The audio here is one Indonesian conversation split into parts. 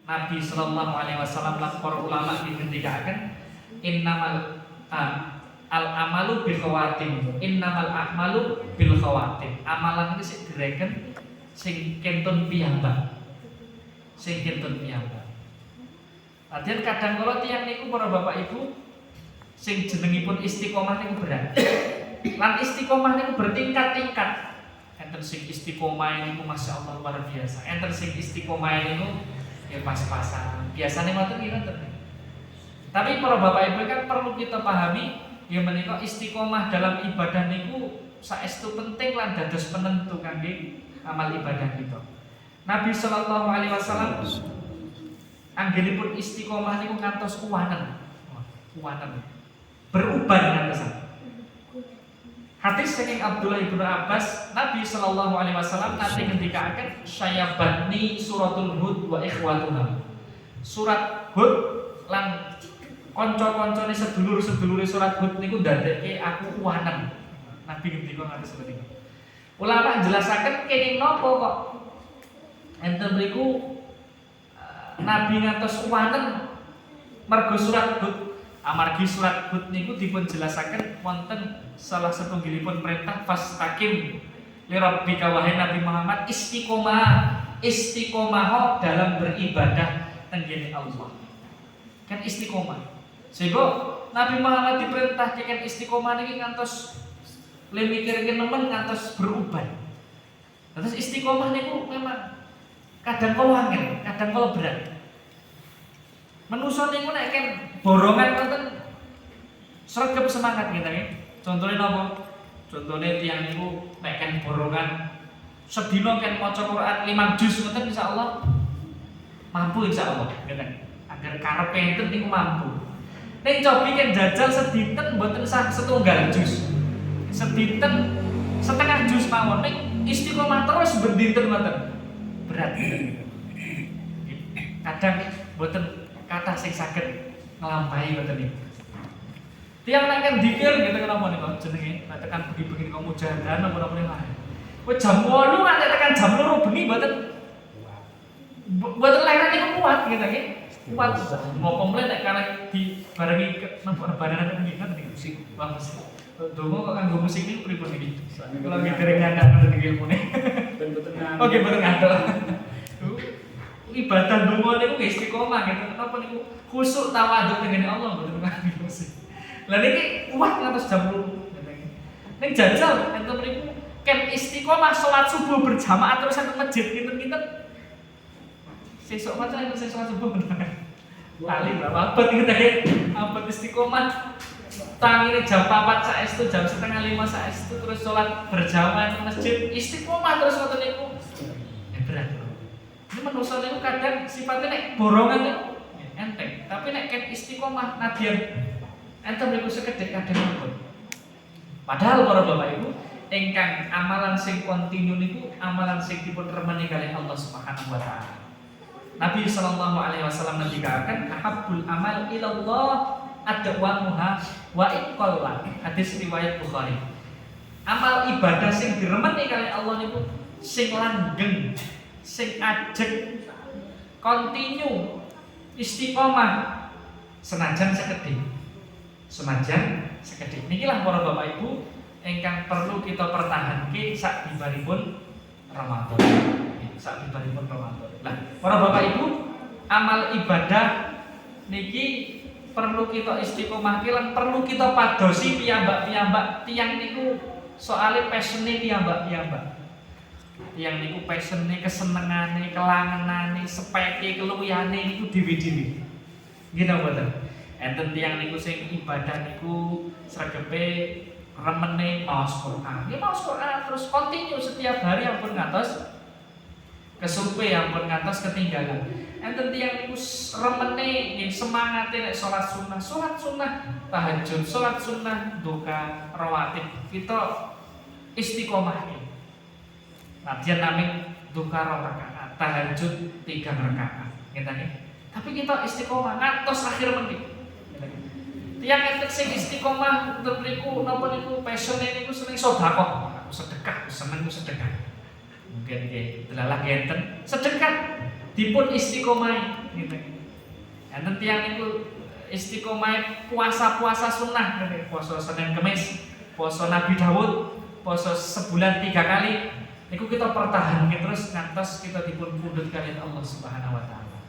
Nabi sallallahu alaihi wasallam lan para ulama ngendikaken innamal al amalu bil khawatim. Innamal a'malu bil khawatim. Amalan iki sing direken sing kentun piyambak. Sing kentun piyambak. Latihan kadang kala tiyang niku para bapak ibu sing jenengipun istiqomah niku berat. Lan istiqomah niku bertingkat-tingkat. Enten sing istiqomah niku masyaallah luar biasa. Enten sing istiqomah niku ya pas-pasan. Biasane ngoten iki ngoten. Tapi para bapak ibu kan perlu kita pahami ya menika istiqomah dalam ibadah niku saestu penting lan dados penentu kangge amal ibadah kita. Nabi sallallahu alaihi wasallam anggenipun istiqomah niku ngantos kuwanen. Kuwanen. Beruban ngantosan. Hadis saking Abdullah bin Abbas, Nabi sallallahu alaihi wasallam nate ngendikaken syayabatni suratul Hud wa ikhwatuha. Surat Hud lan kanca-kancane sedulur-sedulure surat Hud niku ndadekke aku kuwanen. Nabi ngendika ngaten seperti itu. Ulama jelasaken kene napa kok enten mriku Nabi ngantos kuwanen mergo surat Hud. Amargi surat Hud niku dipun jelasaken wonten salah setunggalipun perintah fastaqim li rabbika wahai Nabi Muhammad istiqomah dalam beribadah tenggene Allah. Kan istiqomah. Sehingga Nabi Muhammad diperintah kan istiqomah niki ngantos le mikirke nemen ngantos beruban. Terus istiqomah niku memang kadang kala angel, kadang kala berat. Manusa niku nek kan borongan ngoten sregep semangat gitu nggih. Contone napa? Contone tiyang niku nek kan borongan sedina kan maca Quran 5 juz ngoten insyaallah mampu insyaallah ngeten. Agar karepe enten niku mampu. Ning cobi kan jajal sedinten mboten sak setunggal juz. Sedinten setengah juz mawon ning istiqomah terus bendinten ngoten. Berat. Kadang mboten kata sing saged nglampahi ngoten niku. Tiang nek kan dikir gitu kenapa niku jenenge nek tekan bengi-bengi kamu jalan apa-apa lain. Kowe jam 8 nek tekan jam 2 bengi mboten lahiran niku kuat gitu nggih. Kuat mau komplain nek karena dibarengi barang niku niku musik bagus. Dongo kok kanggo musik niku pripun iki? Kalau nggih dereng nyandak ngoten iki ilmune. Ben mboten ngantuk. Oke mboten ngantuk. Ibadah dongo niku istiqomah gitu. Kenapa niku khusuk tawadhu dengan Allah mboten nganti musik. Lah niki kuat ngantos jam 2. Ning jajal enten mriku ken istiqomah salat subuh berjamaah terus enten masjid kinten-kinten. Sesuk maca enten sing salat subuh bener. Lali berapa abad iki teh? Abad istiqomah. Tangine jam 4 saestu, jam setengah 5 saestu terus salat berjamaah di masjid istiqomah terus ngoten niku. Berat. Ini manusia niku kadang sifatnya nek borongan niku enteng, tapi nek ken istiqomah nadyan enten niku sekedhik kadang mawon. Padahal para Bapak Ibu, ingkang amalan sing kontinu niku amalan sing dipun remeni kalih Allah Subhanahu wa taala. Nabi sallallahu alaihi wasallam ngendikaken ahabbul amal ilallah adwamuha wa iqallah. Hadis riwayat Bukhari. Amal ibadah sing diremeni kalih Allah niku sing langgeng, sing ajeg, kontinu, istiqomah, senajan sekedhik. Niki lah para Bapak Ibu ingkang perlu kita pertahanke sak bibaripun Ramadan. Lah, para Bapak Ibu, amal ibadah niki perlu kita istiqomahke lan perlu kita padosi piyambak-piyambak tiyang niku soalé passion-e piyambak-piyambak. Tiyang niku passion-e, kesenengane, kelangenane, sepeke, keluyane niku dhewe-dhewe. Nggih napa mboten? Enten tiyang niku sing ibadah niku sregepe remene maos Quran. Nggih maos Quran terus kontinu setiap hari ampun ngantos kesupe ampun ngantos ketinggalan. Enten tiyang niku remene nggih semangate nek salat sunah, tahajud, salat sunah, duka, rawatib. Kita istiqomah nggih. Nadyan naming duka rakaat, tahajud 3 rakaat. Ngeten nggih. Tapi kita istiqomah ngantos akhir menit. Tiyang enten sing istiqomah mriku napa niku passion-e niku seneng sedekah. Aku sedekah, seneng sedekah. Mungkin nggih delalah enten sedekah dipun istiqomah gitu. Enten tiyang niku istiqomah puasa-puasa sunnah gitu. Puasa Senin Kamis, puasa Nabi Dawud, puasa sebulan 3 kali. Niku kita pertahankan terus ngantos kita dipun pundhut kalian Allah Subhanahu wa taala.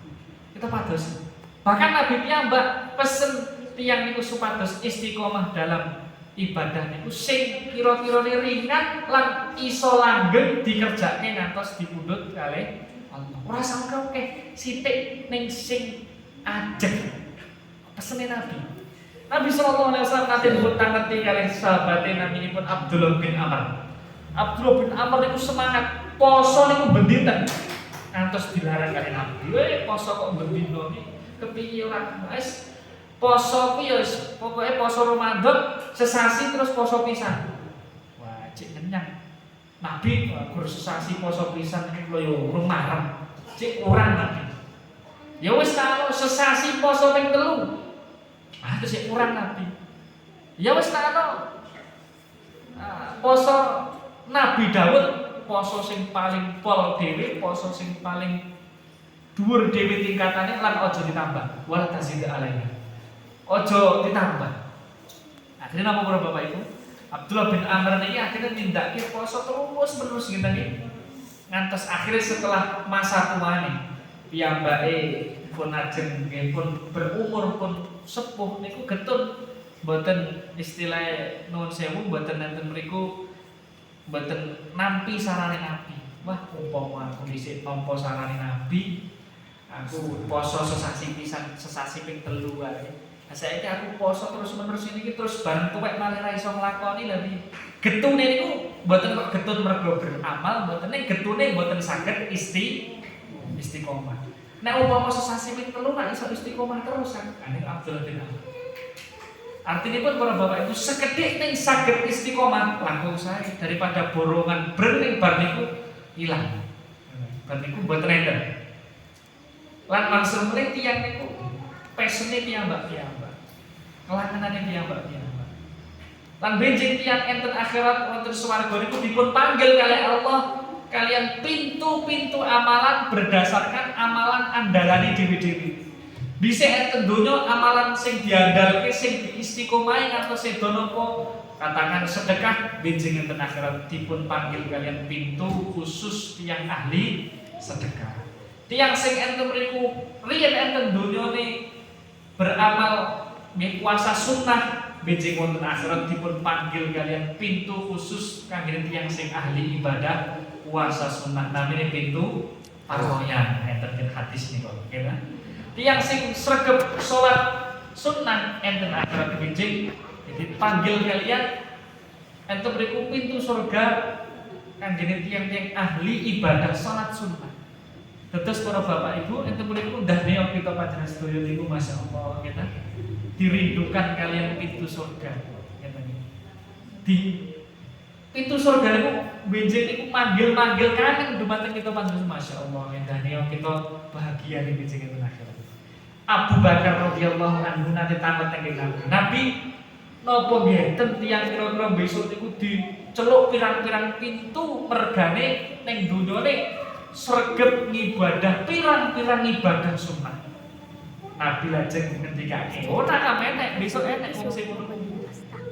Kita pados. Bahkan Nabi piyambak pesen tiyang niku supados istiqomah dalam ibadah niku sing kira-kira ringan lan iso langgeng dikerjake ngantos dipundhut kalih Allah. Ora sangka oke sithik ning sing ajeng. Pesene Nabi. Nabi sallallahu alaihi wasallam nate mboten ngerti kalih sahabate naminipun Abdullah bin Amr. Abdullah bin Amr niku semangat poso niku benditen. Ngantos dilarang kalih Nabi. Poso kok bendino iki kepiye ora wis poso ku ya pokoke poso Ramadan sesasi terus poso pisan. Wah, cek kenyang. Nabi gur sesasi poso pisan iki lho yo urung marem. Cek kurang Nabi. Ya wis kalau sesasi poso ping 3. Ah terus ya kurang Nabi. Ya wis kalau poso Nabi Daud poso sing paling pol dhewe, poso sing paling dhuwur dhewe tingkatane lan aja ditambah. Wala tazid alaihi. Ojo ditambah. Akhirnya nama para bapak ibu Abdullah bin Amr ini akhirnya nindaki poso terus menerus gitu nih. Ngantos akhirnya setelah masa tuane piyambake pun ajeng pun berumur pun sepuh niku getun mboten istilah nuwun sewu mboten enten mriku mboten nampi sarane Nabi. Wah, umpama aku dhisik nampa sarane Nabi, aku poso sesasi pisan sesasi ping 3 wae. Saiki aku poso terus-menerus ini terus bareng tuwek malah ra iso nglakoni lha piye. Getune niku mboten kok getun mergo beramal, mboten ning getune mboten saged istiqomah. Nek umpama sesasi ping 3 ra iso istiqomah terus kan ning Abdullah bin Amr. Artinya pun para bapak ibu sekedhik ning saged istiqomah langkung sae daripada borongan bening bar niku ilang. Bar niku mboten enten. Lan langsung meneh tiyang niku pesene piyambak-piyambak. Kelangenane piyambak-piyambak. Lan benjing tiyang enten akhirat wonten swarga niku dipun panggil kalih Allah kalian pintu-pintu amalan berdasarkan amalan andalane dewi-dewi. Bisa enten donya amalan sing diandalke sing diistiqomahi ngantos sedo napa katakan sedekah benjing enten akhirat dipun panggil kalian pintu khusus tiyang ahli sedekah. Tiyang sing enten mriku riyen enten donyane beramal puasa sunnah benjing wonten akhirat dipun panggil kalian pintu khusus kangge tiyang sing ahli ibadah puasa sunnah namanya pintu parroyan enten hadis niku kena tiyang sing sregep salat sunnah enten akhirat benjing jadi panggil kalian enten mriku pintu surga kangge tiyang-tiyang ahli ibadah salat sunnah. Tetes para bapak ibu enten mriku ndahne kita panjenengan sedaya niku masyaallah kita dirindukan kalian pintu surga ngeten iki. Di pintu surga niku benjing niku manggil-manggil kangen dumateng kita panjenengan masyaallah ndahne kita bahagia ning benjing enten akhirat. Abu Bakar radhiyallahu anhu nate tangot teng Nabi napa ngeten tiyang kira-kira besok niku diceluk pirang-pirang pintu mergane ning dunyane sregep ngibadah pirang-pirang ibadah sunnah. Nabi lajeng ngendikake, "Ora kamenek besok enek wong sing ngono."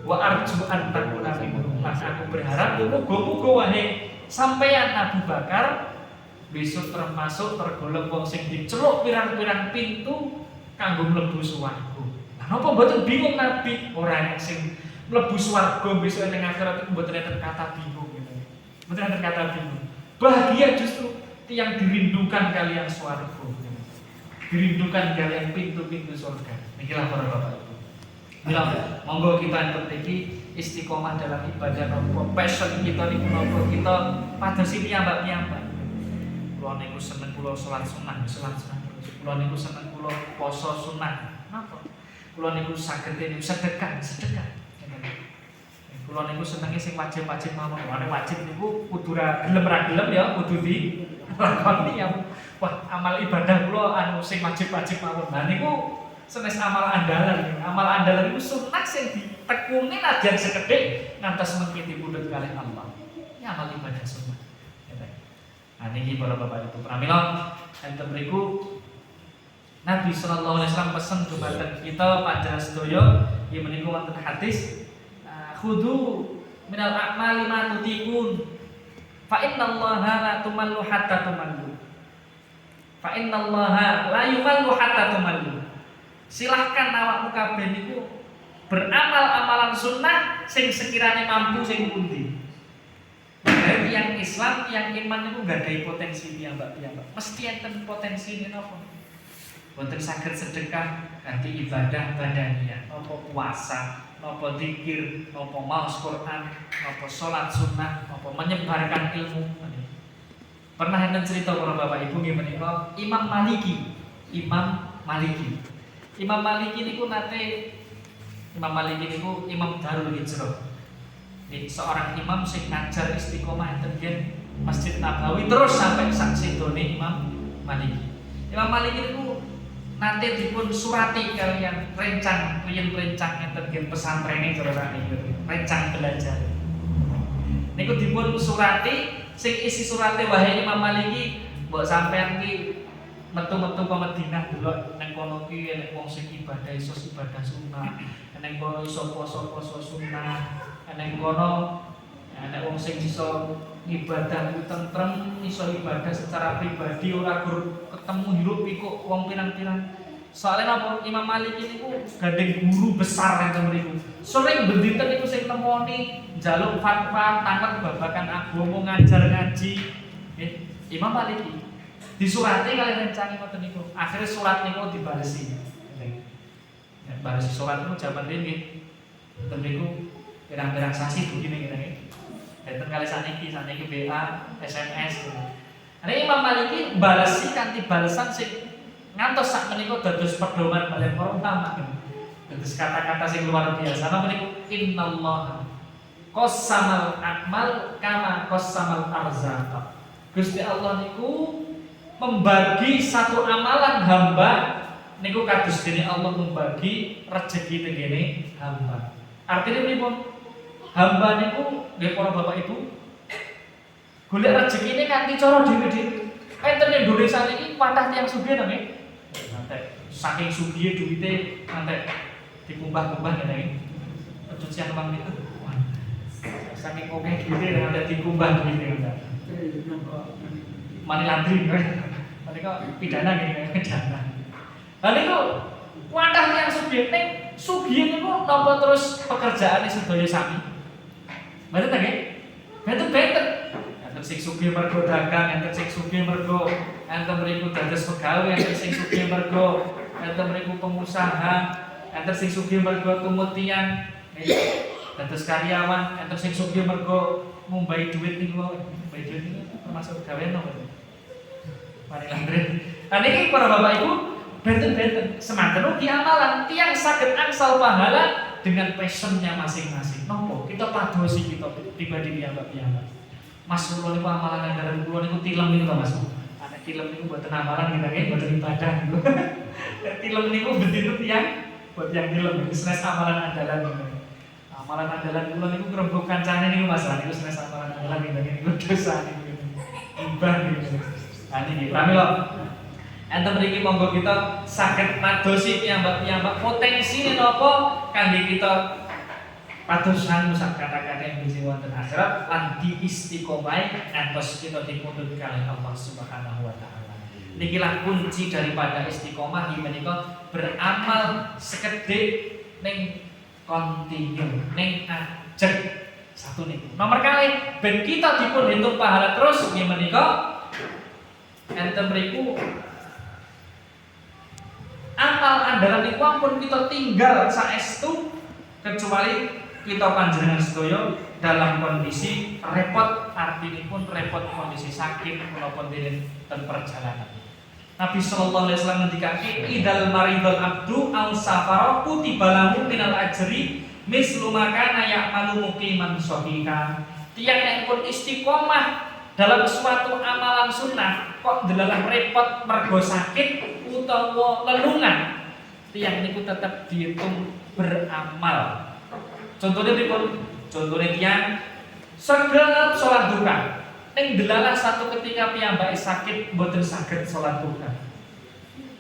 Wa arju an takuna minhum. Aku berharap muga-muga wae sampeyan Abu Bakar besok termasuk tergolong wong sing diceluk pirang-pirang pintu kanggo mlebu swarga. Lah napa mboten bingung Nabi? Ora enek sing mlebu swarga besok ning akhirat iku mboten enten kata bingung gitu. Mboten enten kata bingung. Bahagia justru yang dirindukan kalian swarga. Dirindukan kalian pintu-pintu surga. Inilah para bapak ibu. Mila monggo kita ngerti istiqomah dalam ibadah nopo passion kita niku nopo kita padosi piyambak-piyambak. Kula niku seneng kula salat sunah. Kula niku seneng kula poso sunah. Napa? Kula niku saged niku sedekah. Kula niku senenge sing wajib-wajib mawon. Wajib niku kudu gelem ra gelem ya kudu dilakoni ya. Wah, amal ibadah kula anu sing wajib-wajib mawon. Nah niku senes amal andalan. Amal andalan niku sunah sing ditekuni najan sekedhik ngantos mengki dipundhut kalih Allah. Ini amal ibadah sunah. Nah niki para bapak ibu pramila Enten mriku Nabi sallallahu alaihi wasallam pesen dumateng kita panjenengan sedaya yen menika wonten hadis khudu minal a'mali ma tutikun fa innallaha la tumallu hatta tumallu fa innallaha la yumallu hatta tumallu. Silahkan awakmu kabeh niku beramal amalan sunnah sing sekiranya mampu sing pundi. Jadi yang Islam, yang iman itu gak ada potensi piyambak-piyambak. Mesti enten potensi ini napa? Wonten saged sedekah ganti ibadah badaniyah, napa puasa, napa zikir, napa maos Quran, napa salat sunnah, napa menyebarkan ilmu. Pernah enten cerita para bapak ibu nggih menika Imam Maliki. Imam Maliki niku imam Darul Hijrah. Seorang imam sing ngajar istiqomah enten Masjid Nabawi terus sampai sak sidone Imam Maliki. Imam Maliki niku nate dipun surati kalian rencang enten pesantrene cara sakniki. Rencang belajar. Niku dipun surati sing isi surate wahai Imam Maliki mbok sampean ki metu-metu ke Madinah delok nang kono ki enek wong sing ibadah sunnah, nang kono iso poso sunnah, nang kono enek wong sing iso ibadah tentrem, iso ibadah secara pribadi ora ketemu hirup pikuk wong pirang-pirang. Soalnya napa Imam Malik niku gandeng guru besar enten mriku. Sering benditen niku sing nemoni njaluk fatwa tanglet babagan agama ngajar ngaji. Imam Malik disurati kali rencane ngoten niku. Akhire surat niku dibalesi. Balesi surat niku jaman riyen nggih. Enten niku pirang-pirang sasi begini ngene. Enten kali saniki WA, SMS. Nah, Imam Maliki balesi kanthi balesan sing ngantos sak menika dados pedoman balen para ulama. Dados kata-kata sing luar biasa. Napa niku innallaha qassamal akmal kama qassamal arzaqa. Gusti Allah niku membagi satu amalan hamba niku kados dene Allah membagi rezeki tengene hamba. Artinya pripun? Hamba niku nggih para bapak ibu golek rezekine kanthi cara dhewe-dhewe. Enten Indonesia niki wadah tiyang sugih to nggih. Nanti saking sugih duwite nanti dikumbah-kumbah ngene iki. Pencucian uang itu. Saking akeh duwite nanti dikumbah duwite nanti. Money laundering. Mereka pidana gini, pidana. Lalu itu wadah yang sugih niku napa terus pekerjaane sedaya sami. Mboten ta nggih? Benten. Enten sing sugih mergo dagang, enten sing sugih mergo enten mriku dados pegawai, enten sing sugih mergo enten mriku pengusaha, enten sing sugih mergo tumutian, dados karyawan, enten sing sugih mergo ngumbahi duit niku. Ngumbahi duit niku termasuk gawean napa? Mari landre. Nah niki para bapak ibu benten semanten ugi amalan tiyang saged angsal pahala dengan passionnya masing-masing. Nopo kita padosi kita pribadi piyambak-piyambak. Mas kula niku amalan andalan kula niku tilem niku to Mas. Ana tilem niku mboten amalan kita nggih mboten ibadah niku. Tilem niku bendina tiyang buat yang tilem senes amalan andalan niku. Amalan andalan kula niku ngrembug kancane niku Mas. Niku senes amalan andalan niku dosa niku. Ibah niku. Ini pramila enten mriki monggo kita saged madosi piyambak-piyambak potensine napa kangge kita padosan sak kata-kata yang biji wonten akhirat lan diistiqomai ngantos kita dipundhut kalih Allah Subhanahu wa taala. Nikilah kunci daripada istiqomah menika beramal sekedhik ning kontinu ning ajeg satu niku. Nomor kali ben kita dipun hitung pahala terus nggih menika enten mriku amal andalan niku ampun kita tinggal saestu kecuali kita panjenengan sedaya dalam kondisi repot, artinipun repot kondisi sakit maupun dalam perjalanan. Nabi sallallahu alaihi wasallam ngendikake idal maridul abdu au safara kutiba lahu minal ajri mislu makana ya'malu muqiman shahiha. Tiyang nek pun istiqomah dalam suatu amalan sunnah kok dalam repot mergo sakit utawa lelungan tiyang niku tetap dihitung beramal. Contohnya pripun? Contohnya tiyang segala sholat duha ning delalah satu ketika piyambake sakit mboten saged salat duha.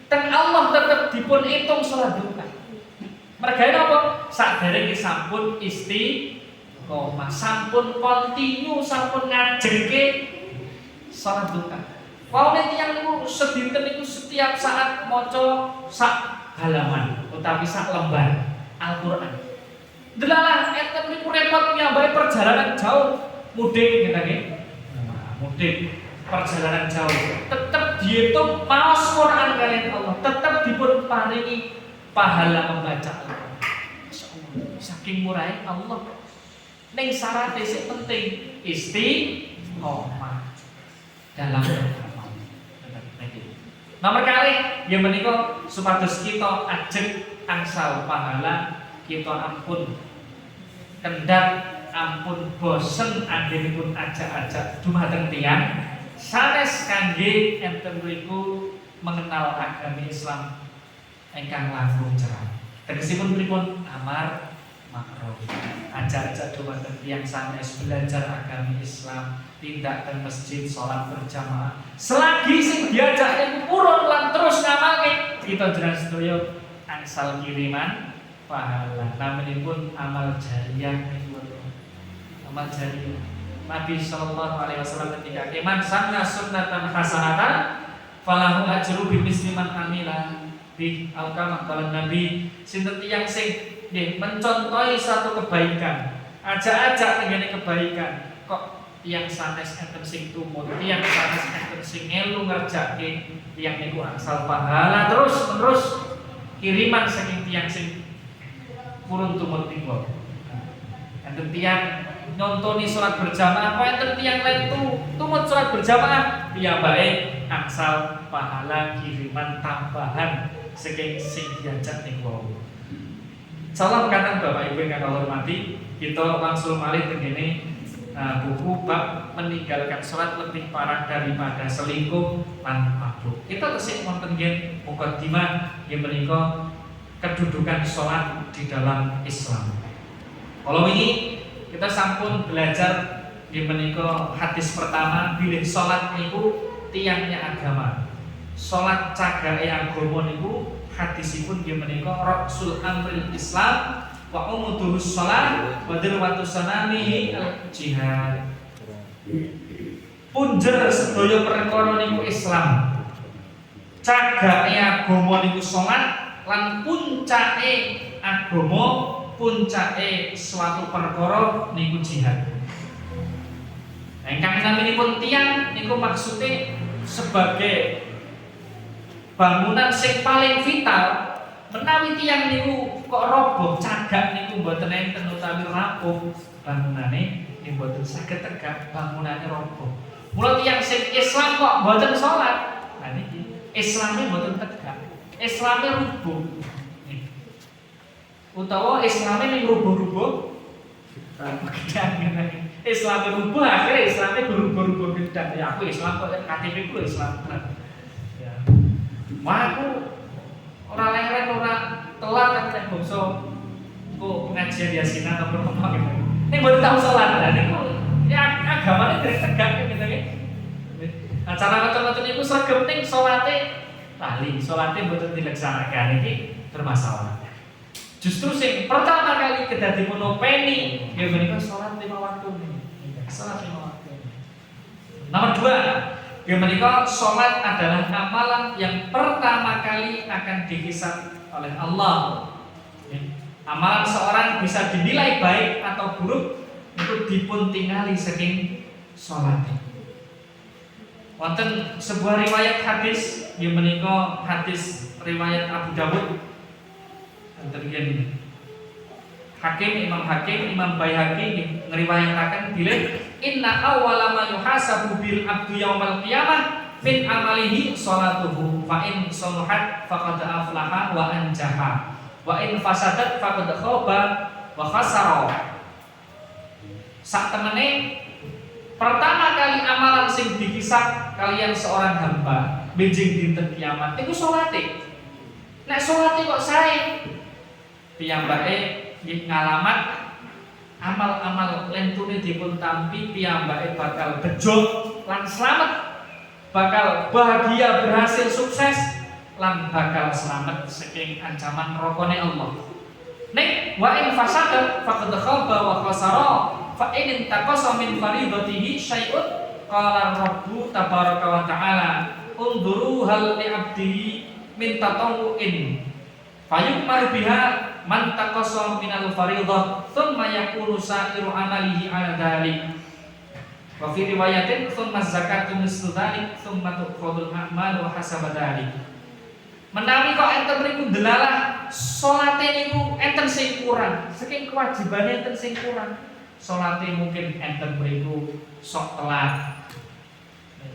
Dan Allah tetap dipun hitung salat duha. Mergawe napa? Sakderenge sampun istiqomah, sampun kontinu, sampun ngajengke salat duha. Waune tiyang niku sedinten niku setiap saat maca sak halaman utawi sak lembar Al-Qur'an. Delalah enten niku repot piyambake perjalanan jauh mudik ngene nggih. Mudik perjalanan jauh tetap dihitung maos Quran kalian Allah, tetap dipun paringi pahala membaca Al-Qur'an. Masyaallah, saking murahe Allah. Ning syaratnya sing penting istiqomah dalam beramal. Nomor kali yang menika supados kita ajeng angsal pahala, kita ampun kendhat, ampun bosen anggenipun ajak-ajak dumateng tiyang sanes kangge enten mriku mengenal agama Islam ingkang langkung cerah. Tegesipun pripun? Amar ma'ruf. Ajak-ajak dumateng tiyang sanes belajar agama Islam, tindak ke masjid, sholat berjamaah. Selagi sing diajak niku purun lan terus ngamalke, kita jenengan sedaya angsal kiriman pahala. Naminipun amal jariyah niku. Amal jariyah. Nabi sallallahu alaihi wasallam ketika man sanna sunnatan hasanatan falahu ajru bimisli man amila bi al-kama qala Nabi sinten tiyang sing nggih mencontohi satu kebaikan, ajak-ajak ngene kebaikan kok tiyang sanes enten sing tumut, tiyang sanes enten sing ngelu ngerjake, tiyang niku angsal pahala terus menerus kiriman saking tiyang sing purun tumut niku. Enten tiyang nyontoni salat berjamaah, kok enten tiyang lain tumut salat berjamaah, piyambake angsal pahala kiriman tambahan saking sing diajak niku. Salam katan Bapak Ibu yang kami hormati, kita langsung malih tengene buku bab meninggalkan sholat lebih parah daripada selingkuh lan mabuk. Kita tesih wonten nggih mukadimah yang menika kedudukan sholat di dalam Islam. Kalau ini kita sampun belajar yang menika hadis pertama bilih sholat niku tiangnya agama. Sholat cagake agama niku hadisipun nggih menika rasul amril Islam wa umuduhus shalah wa dirwatu sanamihi al-jihad. Punjer sedaya perkara niku Islam. Cagake agama niku salat lan puncake agama, puncake suatu perkara niku jihad. Ingkang naminipun tiyang niku maksude sebagai bangunan sing paling vital. Menawi tiyang niku kok roboh cagak niku mboten enten utawi rapuh bangunane niku mboten saged tegak, bangunane roboh. Mula tiyang sing Islam kok mboten salat, nah niki Islame mboten tegak, Islame rubuh. Utawa Islame ning rubuh-rubuh gedang. Islame rubuh akhirnya Islame berubah-ubah gedang. Ya aku Islam kok KTP ku Islam. Ya. Wah aku ora leren ora telat nek bangsa engko pengajian Yasin atau apa gitu. Ning mboten tau salat. Lah niku ya agamane dereng tegak gitu nggih. Acara ngoten-ngoten niku sregep ning salate lali, salate mboten dilaksanakan iki bermasalah. Justru sing pertama kali kedadi monopeni ya menika salat 5 waktu niki. Salat 5 waktu. Nomor 2, ya menika salat adalah amalan yang pertama kali akan dihisab oleh Allah. Amalan seorang bisa dinilai baik atau buruk itu dipun tingali saking salat. Wonten sebuah riwayat hadis yang menika hadis riwayat Abu Dawud. Wonten Imam Hakim, Imam Baihaqi ngriwayataken bilih inna awwala ma yuhasabu bil abdu yaumal qiyamah min amalihi sholatuhu fa in salahat faqad aflaha wa anjaha wa in fasadat faqad khaba wa khasara. Sak temene pertama kali amalan sing dihisab kalian seorang hamba benjing dinten kiamat iku salate. Nek salate kok sae piyambake ngalamat amal-amal lentune dipun tampi piyambake bakal bejo lan selamat, bakal bahagia, berhasil, sukses, lan bakal selamat saking ancaman neraka Allah. Nek wa in fasada faqad khaba wa khasara fa in intaqasa min faridatihi syai'un qala rabbu tabaraka wa ta'ala unduru hal li 'abdihi min tatawwu'in fayukmar biha man taqasa minal faridah thumma yakunu sa'iru amalihi 'ala dhalik. Wa fi riwayatin thumma zakatu mislu dhalik thumma tuqadul a'mal wa hasaba dhalik. Menawi kok enten mriku delalah salate niku enten sing kurang, saking kewajibane enten sing kurang. Salate mungkin enten mriku sok telat,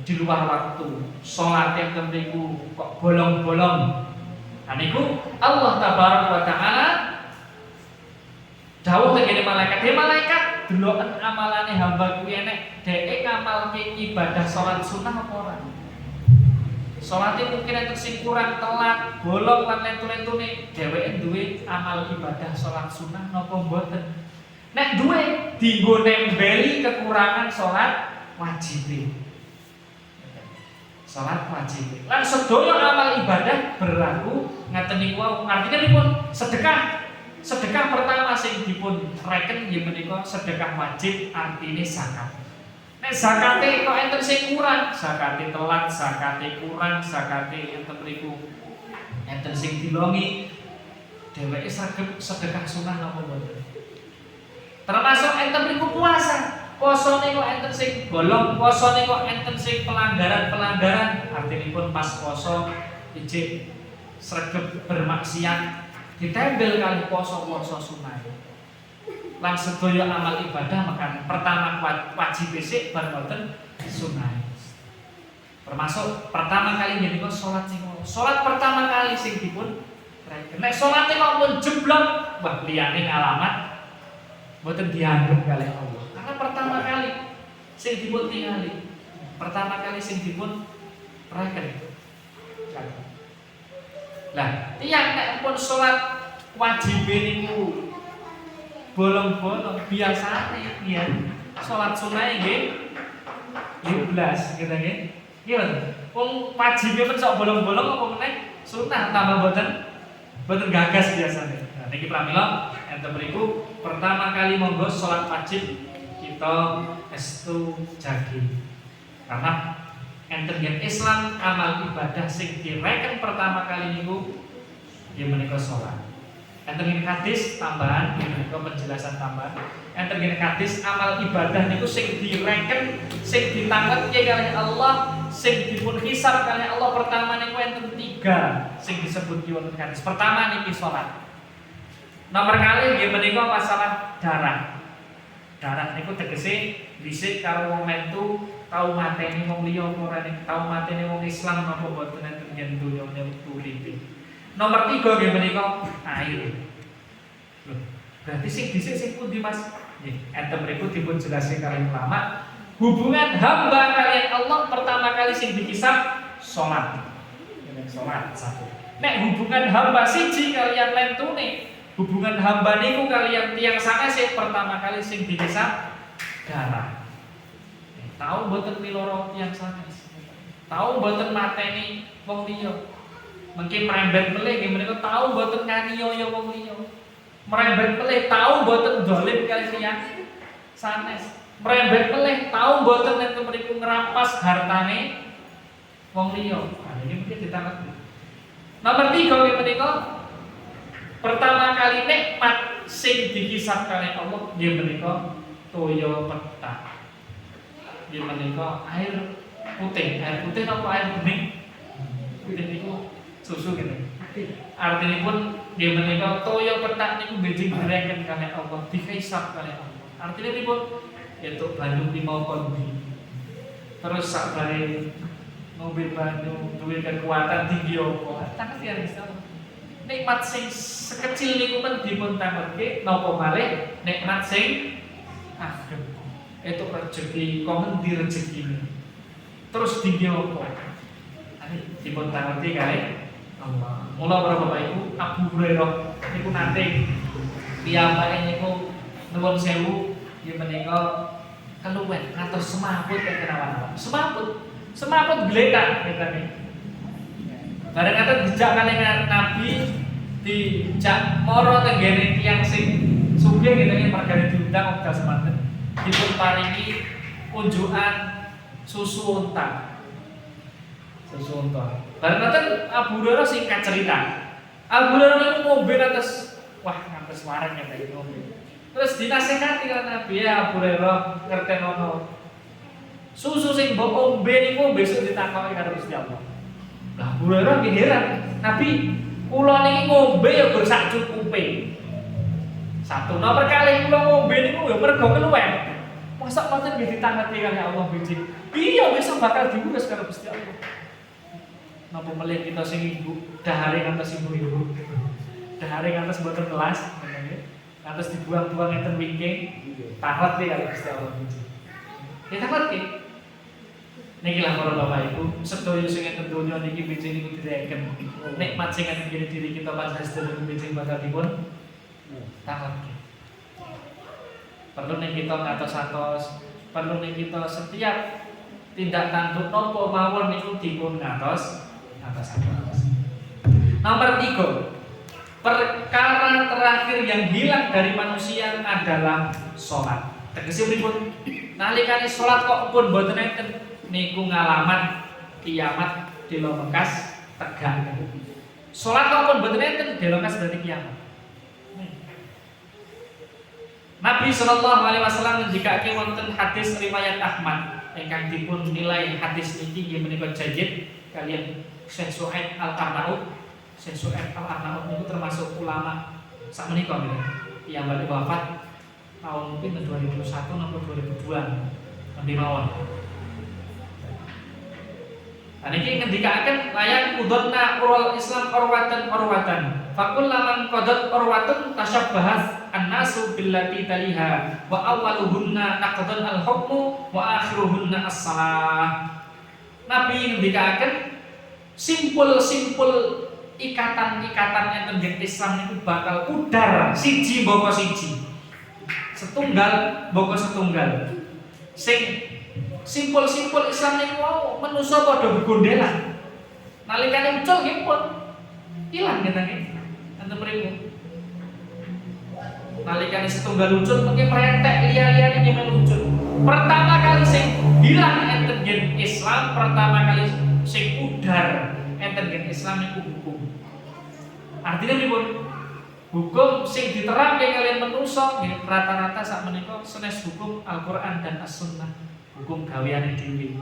di luar waktu. Salate enten mriku kok bolong-bolong. Nah niku Allah tabaraka wa taala dawuh teng malaikat, "He malaikat, deloken amalane hamba kuwi enek dhek ngamalke ibadah salat sunah apa ora?" Salate mungkin enten sing kurang, telat, bolong lan lentu-lentune, dheweke duwe amal ibadah salat sunah napa mboten? Nek duwe dienggo nembeli kekurangan salat wajib. Salat wajib. Lan sedaya amal ibadah berlaku ngaten niku wau. Artinya dipun sedekah. Sedekah pertama sing dipun reken nggih menika sedekah wajib, artine zakat. Nek zakate kok enten sing kurang, zakate telat, zakate kurang, zakate enten mriku enten sing dilongi, dheweke sregep sedekah sunah napa mboten? Termasuk enten mriku puasa. Posone kok enten sing bolong, posone kok enten sing pelanggaran-pelanggaran, artinipun pas poso ijik sregep bermaksiat, ditembel kali poso-poso sunah. Lan sedaya amal ibadah makan pertama wajib besik bar boten sunah. Termasuk pertama kali menika salat sing salat pertama kali sing dipun reken. Nek salate kok pun jeblok, wah liyane ngalamat boten dianggep kalih Allah. Karena pertama kali sing dipun tingali, pertama kali sing dipun reken. Lah, tiyang nek pun salat wajib niku bolong-bolong biasane ya. Salat sunah nggih 12 gitu nggih. Nggih. Wong wajibe men sok bolong-bolong apa meneh sunah tambah boten gagas biasane. Nah niki pramila enten mriku pertama kali monggo salat wajib kita estu jagi. Karena enten yen Islam amal ibadah sing direken pertama kali niku nggih menika salat. Enten gini hadis tambahan, menika penjelasan tambahan. Enten gini hadis amal ibadah niku sing direken, sing ditangletke kalih Allah, sing dipun hisab kalih Allah pertama niku enten 3 sing disebut wonten hadis. Pertama niki salat. Nomor kali nggih menika masalah darah. Darah niku tegese dhisik karo wong mentu tau mateni wong liya apa ora nek tau mateni wong Islam napa boten enten yen donya uripe. Nomor 3 nggih menika air. Loh, berarti sing dhisik sing pundi Mas? Nggih, enten mriku dipun jelasake kalian ulama, hubungan hamba kalian Allah pertama kali sing dihisab salat. Nek salat satu. Nek hubungan hamba siji kalian lentune, hubungan hamba niku kalian tiyang sanesih pertama kali sing dihisab darah. Tahu mboten miloro tiyang sanes. Tahu mboten mateni wong liya. Mungkin merembet melih nggih menika tahu mboten nganiaya wong liya. Merembet melih tahu mboten dolim kali tiyang sanes. Merembet melih tahu mboten enten mriku ngrampas hartane wong liya. Nah ini mungkin ditangkep. Nomor 3 nggih menika pertama kali nikmat sing dihisab kalih Allah nggih menika toya petak. Nggih menika air putih napa air bening? Putih niku susu gitu. Artinya pun dia menikah toyo petak niku bejing direken kalih Allah, dihisab kalih Allah. Artinya ini pun itu banyu 5 kondi. Terus sakbare ngombe banyu duwe kekuatan tinggi apa? Tak ya Allah. Nikmat sing sekecil niku men dipun tamerke napa malih nikmat sing ageng. Itu rezeki kok ngendi rezekine. Terus tinggi apa? Ani dipun tamerke kalih Allah. Mula para Bapak Ibu, Abu Hurairah niku nate piyambake niku nuwun sewu yen menika keluwen ngatur semaput kayak kenawan. Semaput geletak katanya. Bareng ngatur dijak kali Nabi dijak moro tenggene tiyang sing sugih ngene mergane diundang wekdal semanten. Dipun paringi unjukan susu unta. Bareng ngatur Abu Hurairah singkat cerita. Abu Hurairah niku ngombe atas ngantos wareng ya iki ngombe. Terus dinasehati karo Nabi, ya Abu Hurairah ngertenono. Susu sing mbok ombe niku besok ditakoki karo Gusti Allah. Lah Abu Hurairah heran, Nabi kula niki ngombe ya gur sak cukupe. Satu nomor kali kula ngombe niku ya mergo keluwen. Mosok mboten nggih ditangeti kali Allah biji. Iya besok bakal diurus karo Gusti Allah. Napa melih kita sing ibu dahare ngantos ibu-ibu. Dahare ngantos mboten kelas, ngantos dibuang-buang enten wingking. Takut iki kali Gusti Allah biji. Ya takut iki. Niki lah para Bapak Ibu, sedaya sing enten donya niki biji niku direken. Nikmat sing enten diri kita pas sedaya biji bakal dipun takut. Perlu nih kita ngatos-atos, perlu nih kita setiap tindak tanduk nopo mawon niku dipun ngatos. Nomor 3, perkara terakhir yang hilang dari manusia adalah sholat. Tegese pripun? Nalikane sholat kok pun boten enten niku ngalamat kiamat delo Mekas tegak. Sholat kok pun boten enten delo Mekas berarti kiamat. Nabi sallallahu alaihi wasallam ngendikake wonten hadis riwayat Ahmad ingkang dipun nilai hadis niki nggih menika jayyid kaliyan Syekh Su'aib Al-Arnaud. Syekh Su'aib Al-Arnaud niku termasuk ulama sak menika nggih. Piyambake wafat tahun mungkin 2001 atau 2002 nanti mawon. Nah niki ngendikaken layan qudotna urul Islam urwatan. Fakul laman qadot urwatun tasyabbahas an-nasu billati taliha wa awwaluhunna naqdun al-hukmu wa akhiruhunna as-salah. Nabi ngendikaken simpul-simpul ikatan-ikatan enten nggih Islam niku bakal udar siji mboko siji. Setunggal mboko setunggal. Sing simpul-simpul Islam niku wau manusa padha begondelan. Nalikane muncul nggih pun ilang nggih enten mriku. Nalikane setunggal muncul mengke merentek liya-liyane nggih muncul. Pertama kali sing hilang enten nggih Islam, pertama kali sing udar enten nggih Islam niku hukum. Artinya pripun? Hukum sing diterapke kalian manusa nggih rata-rata sak menika sanes hukum Al-Qur'an dan As-Sunnah. Hukum gaweane dhewe.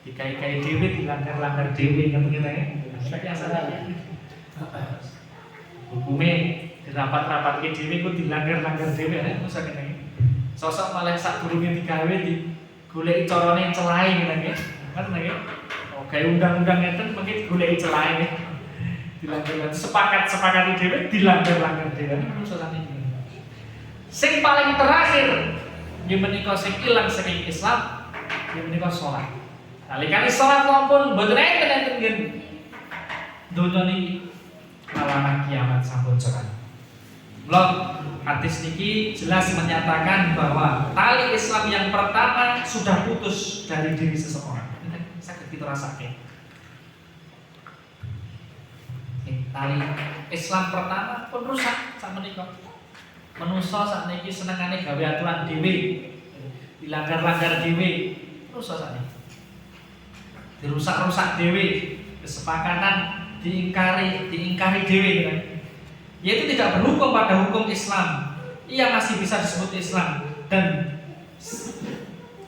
Dikai-kai dhewe dilanggar-langgar dhewe ngoten kita ya. Sak asale. Hukume dirapat-rapatke dhewe ku dilanggar-langgar dhewe nek mosok ngene. Sosok malah sak durunge digawe digoleki carane celahe ngene nggih. Kan nggih. Oh, gawe undang-undang ngeten mengki digoleki celahe. Dilanggar sepakat dhewe dilanggar-langgar dhewe mosok niki. Sing paling terakhir nggih menika sing ilang saking Islam nggih menika salat. Nalikane salat maupun mboten enten nggih donya niki lawan kiamat sampun cerah. Blok hadis niki jelas menyatakan bahwa tali Islam yang pertama sudah putus dari diri seseorang. Saged kita rasakan. Tali Islam pertama pun rusak sak menika. Manusa sakniki senengane gawe aturan dhewe, dilanggar-langgar dhewe, rusak sakniki. Dirusak-rusak dhewe, kesepakatan diingkari dhewe kan. Yaitu tidak berhukum pada hukum Islam. Ia masih bisa disebut Islam dan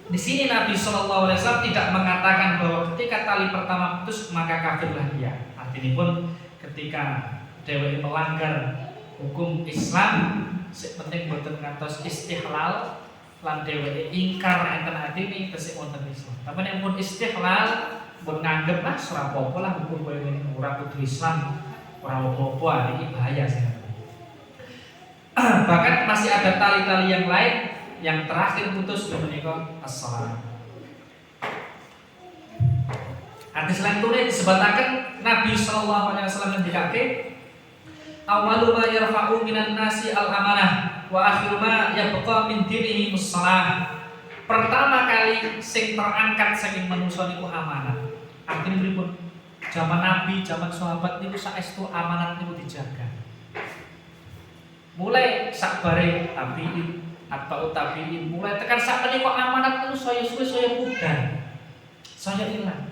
di sini Nabi Shallallahu Alaihi Wasallam tidak mengatakan bahwa ketika tali pertama putus maka kafirlah dia. Artinya pun ketika dheweke melanggar hukum Islam sing penting boten ngantos istihlal lan dheweke ingkar enten atine tesih wonten Islam. Tapi nek pun istihlal pun nganggep lah ora apa-apa lah hukum koyo ngene ora kudu Islam, ora apa-apa iki bahaya sih. Bahkan masih ada tali-tali yang lain yang terakhir putus menika as-shalah. Hadis lain disebutaken Nabi sallallahu alaihi wasallam ngendikake awwalu ma yarfa'u minan nasi al-amanah wa akhiru ma yabqa min dinihi as-shalah. pertama kali sing terangkat saking manusia niku amanat. Artinya pripun? Zaman Nabi, zaman sahabat niku saestu amanat niku dijaga. Mulai sakbare tabiin atau tabiin, mulai tekan sak menika amanat niku saya suwe saya pudar. Saya ilang.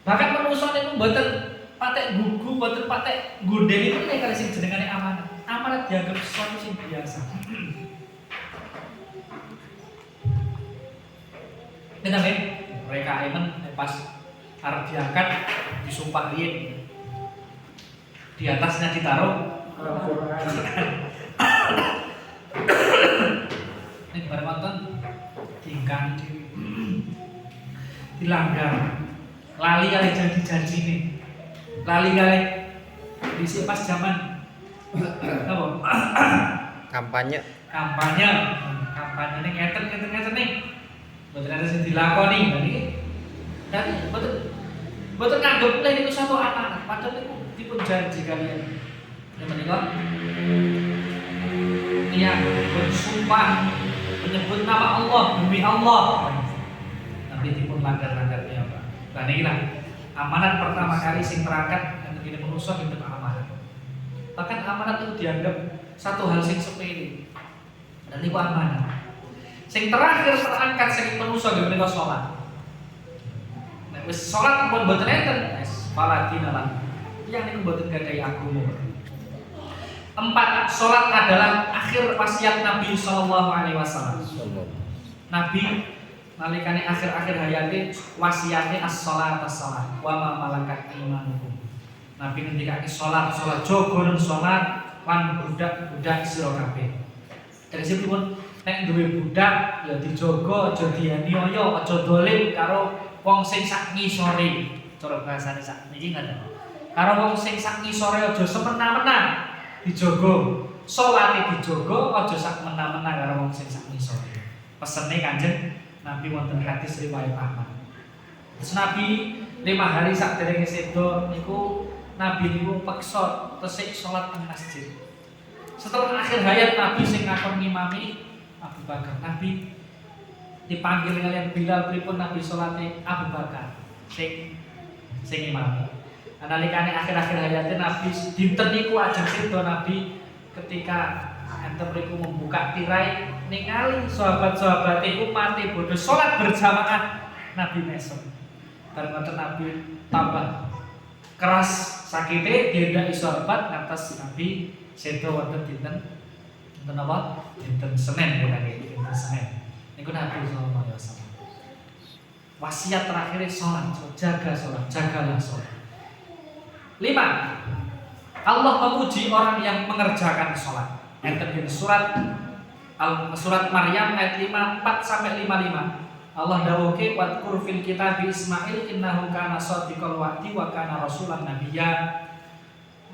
Bahkan manusia niku mboten patek gugu, mboten patek gondeli meneh kali sing jenengane amanat. Amanat dianggap sesuatu sing biasa. Benar mereka emen pas arep diangkat disumpah riyen. Di atasnya ditaruh Al-Qur'an. Ini bareng wonten tingkang dilanggar. Lali kali janji-janji nih. Lali kali disi pas zaman apa? Kampanye ning ngeten nih. Mboten ada sing dilakoni nggih. Dan mboten nganggep lha niku satu amanat, padahal niku dipun janji kalian. Ya menika iya bersumpah menyebut nama Allah demi Allah. Tapi dipun langgar-langgar ya, Pak. Lah niki lah amanat pertama kali sing terangkat yang begini manusia itu amanat. Bahkan amanat itu dianggap satu hal sing sepele. Dan niku amanat. Sing terakhir terangkat sing manusia nggih menika salat. Nek wis salat pun mboten enten, wis paladina lan. Yang niku mboten gadhahi agama. 4. Salat adalah akhir wasiat Nabi sallallahu alaihi wasallam. Nabi nalikane akhir-akhir hayate wasiate as-shalat as-shalat wa ma malakat imanukum. Nabi ngendikake salat jaga nang salat lan budak-budak sira kabeh. Tegesipun nek duwe budak ya dijaga aja dianiaya, aja dolim karo wong sing sak ngisore. Cara bahasane sak niki ngoten. Karo wong sing sak ngisore aja semena-mena dijaga. Salate dijaga aja sak mena-mena karo wong sing sak ngisore. Pesene Kanjeng Nabi wonten hadis riwayat Ahmad. Terus Nabi 5 hari sakderenge sedo niku Nabi niku peksa tesik salat ing masjid. Setelah akhir hayat Nabi sing ngakon ngimami Abu Bakar. Nabi dipanggil kalian Bilal pripun Nabi salate Abu Bakar sing imami. Nalikane akhir-akhir hayatnya Nabi dinten niku ajeng sedo Nabi ketika enten mriku membuka tirai ningali sahabat-sahabat iku mati bodoh salat berjamaah Nabi mesem. Bareng ngoten Nabi tambah keras sakite diendaki sahabat ngantos Nabi sedo wonten dinten apa? Dinten Senin dinten Senin. Niku Nabi sallallahu alaihi wasallam. Wasiat terakhir salat, jaga salat, jagalah salat. 5. Allah memuji orang yang mengerjakan salat. Enten surat Maryam ayat 54 sampai 55. Allah dawuhke wadkur fil kitab Ismail innahu kana shadiqal wa'di wa kana rasulan nabiyya.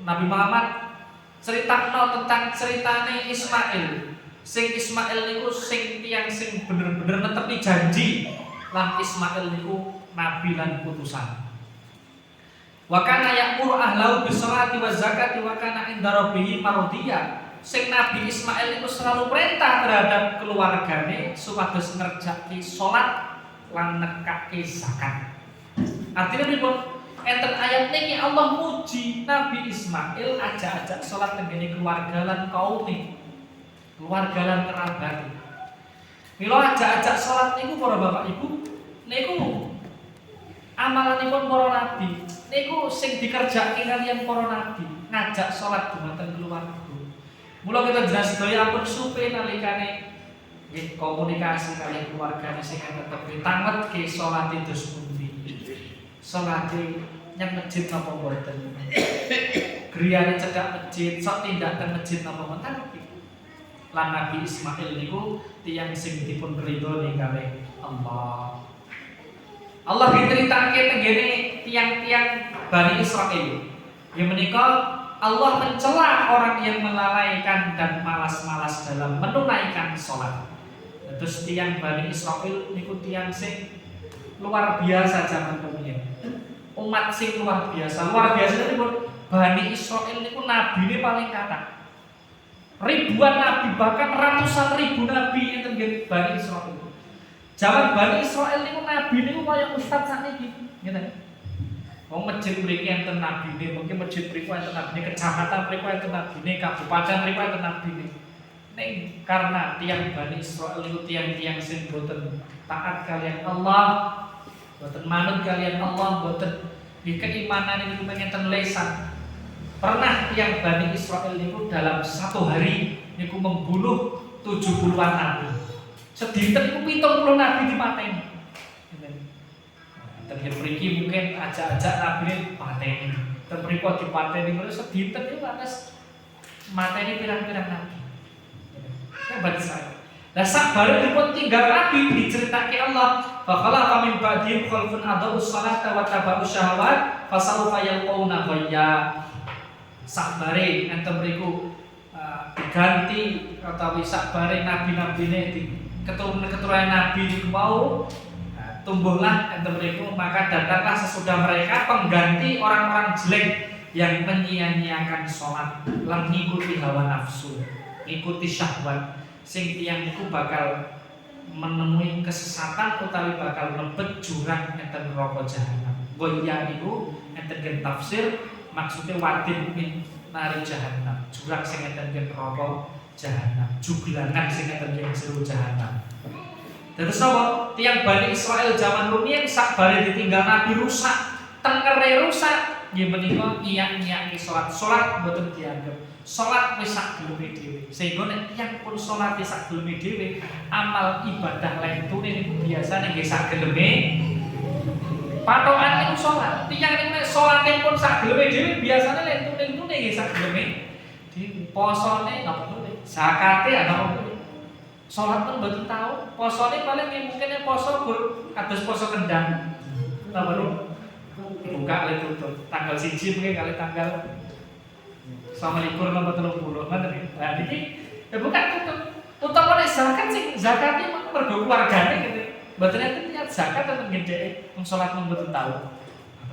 Nabi Muhammad critakno tentang ceritane Ismail. Sing Ismail niku sing tiyang sing bener-bener netepi janji. Lan Ismail niku nabi lan putusan. Wa kana ya'muru ahlahu bis-sholati waz-zakati wa kana 'inda rabbih mardiya. Sing Nabi Ismail itu selalu perintah terhadap keluargane supados ngerjaki salat lan nekake zakat. Artinya pripun? Enten ayat niki Allah muji Nabi Ismail ajak-ajak salat tenggene keluarga lan kaume. Keluarga lan kerabat. Mila ajak-ajak salat niku para bapak ibu niku amalanipun para nabi. Niku sing dikerjake kaliyan para nabi, ngajak salat dumateng keluarga. Mula kita jelas sedaya ampun supe nalikane nggih komunikasi kaliyan keluargane sing tetep tangetke salate dos pundi. Salate nyang masjid napa mboten. Griyane cedhak masjid, sok tindak teng masjid napa mboten. Lan Nabi Ismail niku tiyang sing dipun ridho ning kalih Allah. Allah diteritake tenggene tiang-tiang Bani Israil. Yang menika Allah mencela orang yang melalaikan dan malas-malas dalam menunaikan sholat. Terus tiang Bani Israil niku tiang sing luar biasa zaman rumiyin. Umat sing luar biasa niku Bani Israil niku nabine paling kathah. Ribuan nabi bahkan ratusan ribu nabi enten Bani Israil. Zaman Bani Israil niku nabi niku kaya ustaz sakniki, ngeten. Wong masjid mriki enten nabine, mungkin masjid mriku enten nabine, kecamatan mriku enten nabine, kabupaten mriku enten nabine. Ning karena tiang Bani Israil niku tiang-tiang sing boten taat kalian Allah, boten manut kalian Allah, boten di keimanan niku ngenten lesan. Pernah tiang Bani Israil niku dalam satu hari niku membunuh 70-an nabi. Sedinten niku 70 nabi dipateni. Ten mriki mungkin ajak-ajak nabi pateni. Ten mriko dipateni terus sedinten niku atas mateni pirang-pirang nabi. Hebat saya. Lah sabare dipun tinggal nabi diceritake Allah, fa khalaqa min ba'dihim khalfun adaa'us salata wa taba'us syahawat fasawfa yalqauna ghayya. Sabare enten mriku diganti utawi sabare nabi-nabine di keturunan nabi niku mau tumbuhlah enten mriku, maka datanglah sesudah mereka pengganti orang-orang jelek yang menyia-nyiakan sholat lan ngikuti hawa nafsu, ngikuti syahwat, sing tiyang niku bakal menemui kesesatan utawi bakal mlebet jurang enten neraka jahanam. Goya niku enten gen tafsir maksudnya wadin min nari jahanam, jurang sing enten gen neraka jahanam, juglangan sing enten gen jero jahanam. Terus apa? Tiang Bani Israil zaman rumiyin sak bare ditinggal nabi rusak, tengere rusak, nggih menika nyiak-nyiaki salat mboten dianggep. Salat wis sak geleme dhewe. Sehingga nek tiyang pun salate sak geleme dhewe, amal ibadah lentune niku biasane nggih sak geleme. Patokan niku salat. Tiyang niku nek salate pun sak geleme dhewe, biasane lentune nggih sak geleme. Di posone napa niku? Zakate ana opo? Sholat pun betul tahu, posone paling mungkin poso kados poso kendang. Napa lu? Buka kali tutup. Tanggal 1 mungkin kali tanggal 29 napa 30 ngoten iki. Lah niki buka tutup. Utawa nek zakat sing zakate mergo keluargane gitu. Mboten enten niat zakat tetep gedhe wong salat mung betul tahu.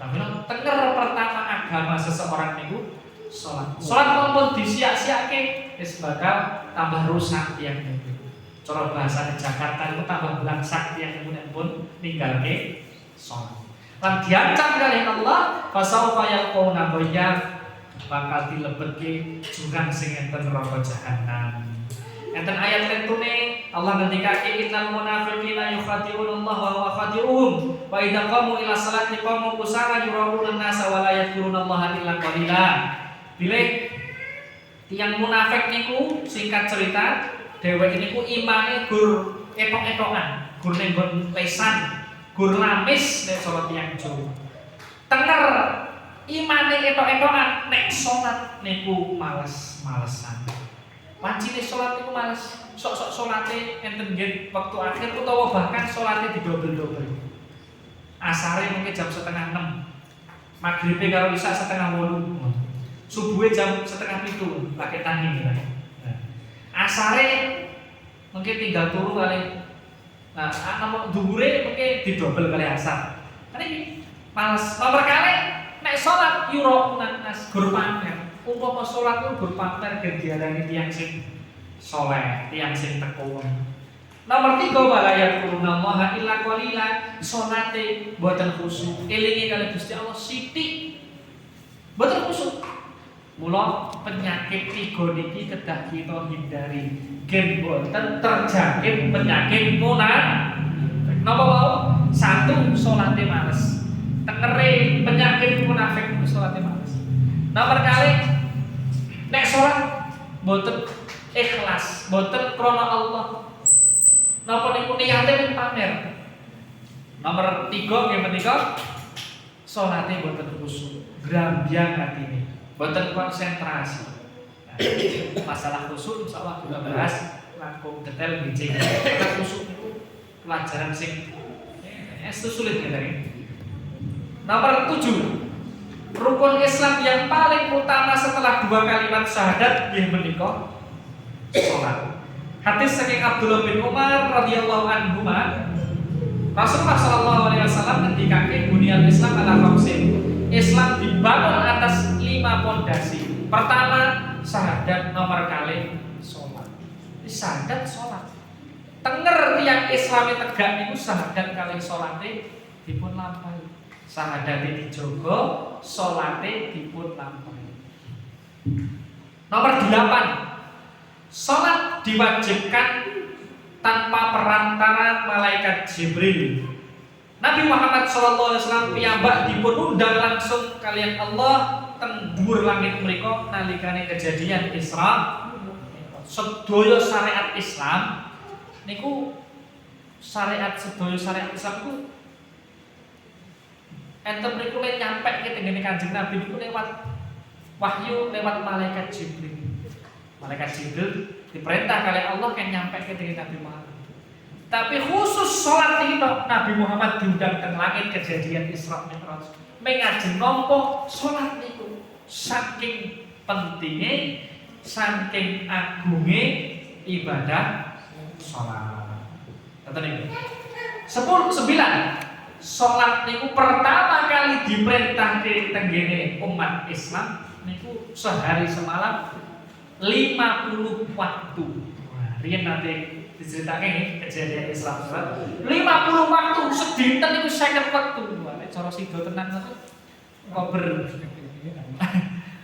Pramila tenger pertama agama seseorang niku salat. Salat mumpun disia-siake wis bakal tambah rusak tiyang niku. Cara bahasa Jakarta itu tambah belangsak yang kemudian pun ninggalke sholat. Lan diancam kali Allah, fasaufa yalqauna ghayya, bakal dilebetke jurang sing enten neraka jahanam. Enten ayat tentune Allah ngendikake innal munafiqina yukhadi'un Allah wa huwa khadi'uhum wa idza qamu ila salati qamu kusala yura'una an-nasa wa la yadhkuruna Allah illa qalila. Bilih tiyang munafik niku singkat cerita dheweke niku imane gur etok-etokan, gur ning nggon lesan, gur lamis nek salat tiyang Jawa. Tenger imane etok-etokan nek salat niku males-malesan. Wancine salat niku males, sok-sok salate enten nggih wektu akhir utawa bahkan salate didobel-dobel. Asare mungkin jam 5:30. Maghribe karo isya 6:30. Subuhe jam 6:30 pakai tangi ya. Asare mungkin tinggal turu kali. Nah, nomor dhuwure mungkin didobel kali asar. Kan iki males. Nomor kali nek salat yuraunan nas gur pamer. Umpama salat ku gur pamer gen diarani tiyang sing saleh, tiyang sing tekun. Nomor 3 walayat kuruna maha illa qalila, salate boten khusyuk. Elinge kali Gusti Allah sithik. Boten khusyuk. Mula penyakit 3 niki kedah kita hindari. Gen boten terjangkit penyakit munafik. Napa wae? 1 salate males. Tekere penyakit munafik salate males. Nomor kali nek salat boten ikhlas, boten krana Allah. Napa niku niyate ning pamer. Nomor 3 nggih menika salate boten khusyuk, grambyang atine. Boten konsentrasi. Nah, masalah khusyuk insyaallah kita bahas langkung detail bijing. Karena khusyuk itu pelajaran sing sulit ya tadi. Nomor 7. Rukun Islam yang paling utama setelah 2 kalimat syahadat nggih menika salat. Hadis saking Abdullah bin Umar radhiyallahu anhu, Rasulullah sallallahu alaihi wasallam ngendikake bunyal Islam ala khamsin. Islam dibangun atas 5 pondasi. Pertama, syahadat, nomor kali salat. Syahadat salat. tenger tiyang Islami tegak niku syahadat kali salate dipun lampahi. Syahadate dijogo, salate dipun lampahi. Nomor 8. Salat diwajibkan tanpa perantara malaikat Jibril. Nabi Muhammad SAW piyambak dipun undang langsung kalian Allah teng dhuwur langit mriku nalikane kejadian Isra. Sedaya syariat Islam niku sedaya syariat Islam niku enten mriku le nyampe ke tengene Kanjeng Nabi niku lewat wahyu lewat malaikat Jibril. Malaikat Jibril diperintah kali Allah kan nyampe ke tengene Nabi Muhammad. Tapi khusus sholat ini Nabi Muhammad diundang ke langit kejadian Isra Mi'raj. Mengajeng nampa sholat niku saking pentingnya, saking agungnya ibadah sholat. Kata niku. 9. Sholat niku pertama kali diperintah ke tenggene umat Islam niku sehari semalam 50 waktu. Riyen nanti diceritakan kejadian Islam 50 waktu sedinten niku 50 waktu. Nek cara sida tenan niku kober.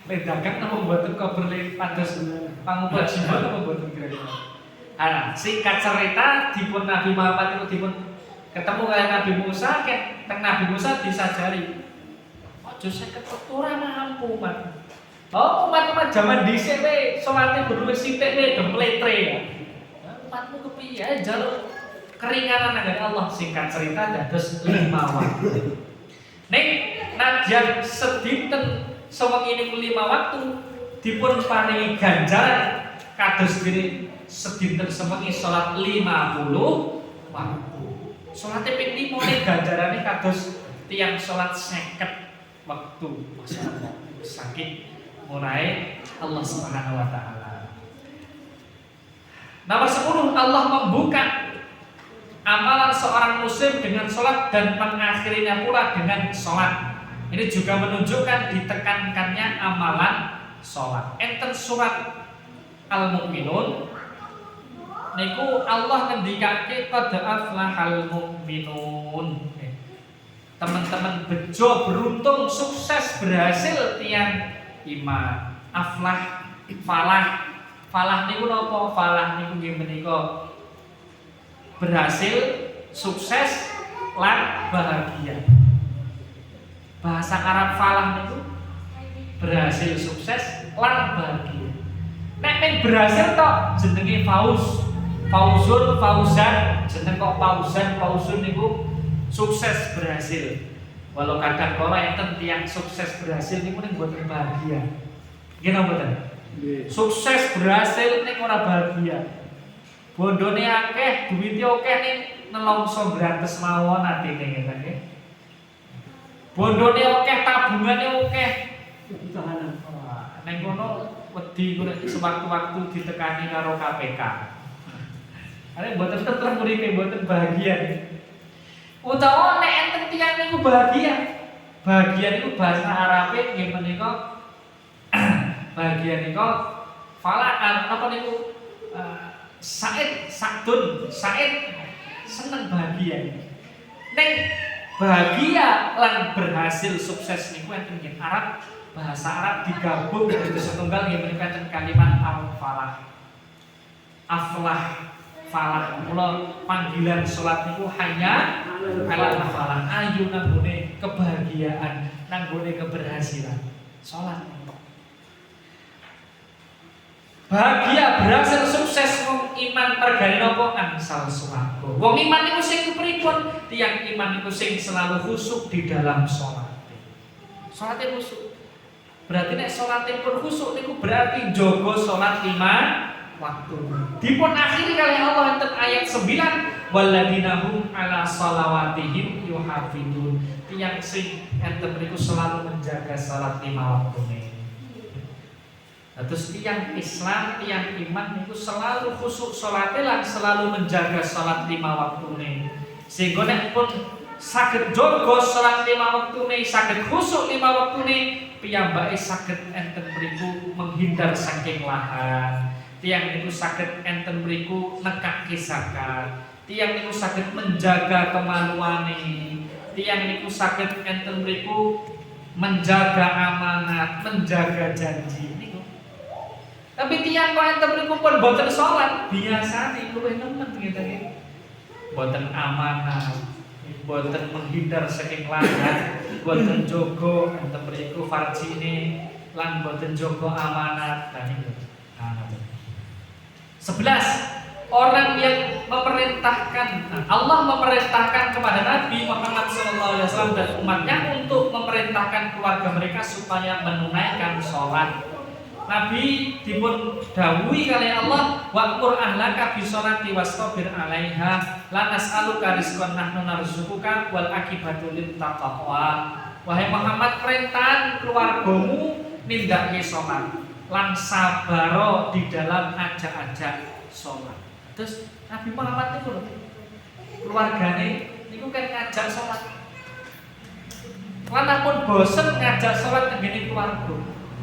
Le dagang napa mboten kober le pados pangumpul jiwa napa mboten kira-kira. Singkat cerita dipun Nabi Muhammad itu dipun ketemu kalian Nabi Musa, teng Nabi Musa disajari. Ojo 50 waktu ora mampu, Mas. Oh, umat-umat zaman dhisik we salate berluwih sithik we dempletre ya. Umatmu kepiye jaluk keringanan nang Allah. Singkat cerita dados 5 waktu. Nek najan sedinten sewengi niku 5 waktu dipun paringi ganjaran kados dene sedinten sewengi salat 50 waktu. Salate ping 5 nek ganjarane kados tiyang salat 50 waktu. Masyaallah. Saking mulai Allah Subhanahu wa taala. Nomor 10, Allah membuka amalan seorang muslim dengan sholat dan mengakhirinya pula dengan sholat. Ini juga menunjukkan ditekankannya amalan sholat. Enten surat Al-Mu'minun niku Allah ngendikake qad aflahal mu'minun. Teman-teman bejo beruntung sukses berhasil tiang iman. Aflah, falah niku napa? Falah niku nggih menika berhasil, sukses lan bahagia. Bahasa Arab falah niku berhasil, sukses lan bahagia. Nek men berhasil tok jenenge fauz. Fauzun, fauzan, jeneng kok fauzun niku sukses berhasil. Walau kadang kala enten tiyang sukses berhasil niku ning mboten bahagia. Nggih napa mboten? Sukses berhasil ning ora bahagia. Bondone akeh, duwite akeh ning nelongso grantes mawon atine ngene nggih. Bondone akeh, tabungane akeh. Tahanan. Ning kono wedi sewaktu-waktu ditekani karo KPK. Are mboten tentrem mriki, mboten bahagia. Utawa nek enten tiyang niku bahagia. Bahagia niku bahasa Arabe nggih menika bahagia niku falaan apa niku said seneng bahagia. Nek bahagia lan berhasil sukses niku enten nggih Arab, bahasa Arab digabung dadi setunggal nggih menika enten kalimat al-falah. Aflah falah, mula panggilan sholat niku hanya alal falah, ayo nanggone kebahagiaan, nanggone keberhasilan. Sholat bahagia, berhasil, sukses, wong iman pergane napa angsal swarga. Wong iman niku sing kepripun? Tiyang iman niku sing selalu khusyuk di dalam sholat. Sholatnya khusyuk. Berarti nek sholatnya pun khusyuk niku berarti jogo sholat 5 waktu. Dipun akhiri kali Allah enten ayat 9 walladzina hum ala shalawatihim yuhafidun. Tiyang sing enten mriku selalu menjaga salat 5 waktune. Terus tiyang Islam, tiyang iman niku selalu khusyuk salate lan selalu menjaga salat 5 waktune. Sehingga nek pun saged jaga salat 5 waktune, saged khusyuk 5 waktune, piyambake saged enten mriku menghindar saking lahan. Tiang niku saged enten mriku nekake zakat. Tiang niku saged menjaga kemaluane. Tiang niku saged enten mriku menjaga amanat, menjaga janji niku. Tapi tiang kok enten mriku pun boten salat, biasane luwih nemen ngene. Boten amanat, boten menghindar saking lanang, boten jogo enten mriku farjine lan boten jogo amanat. Nah niku. 11 orang yang memerintahkan, Allah memerintahkan kepada Nabi Muhammad SAW dan umatnya untuk memerintahkan keluarga mereka supaya menunaikan sholat. Nabi dipun dawuhi kali Allah, waqur ahlaka bisolati wastabir 'alaiha la nas'aluka rizqan nahnu narzuquka wal akibatu lit taqwa. Wahai Muhammad, perintahan keluargamu nindakake sholat lan sabaro di dalam ajak-ajak sholat. Terus Nabi Muhammad itu loh, keluargane niku kan ngajak sholat. Lan pun bosen ngajak sholat tengene keluarga.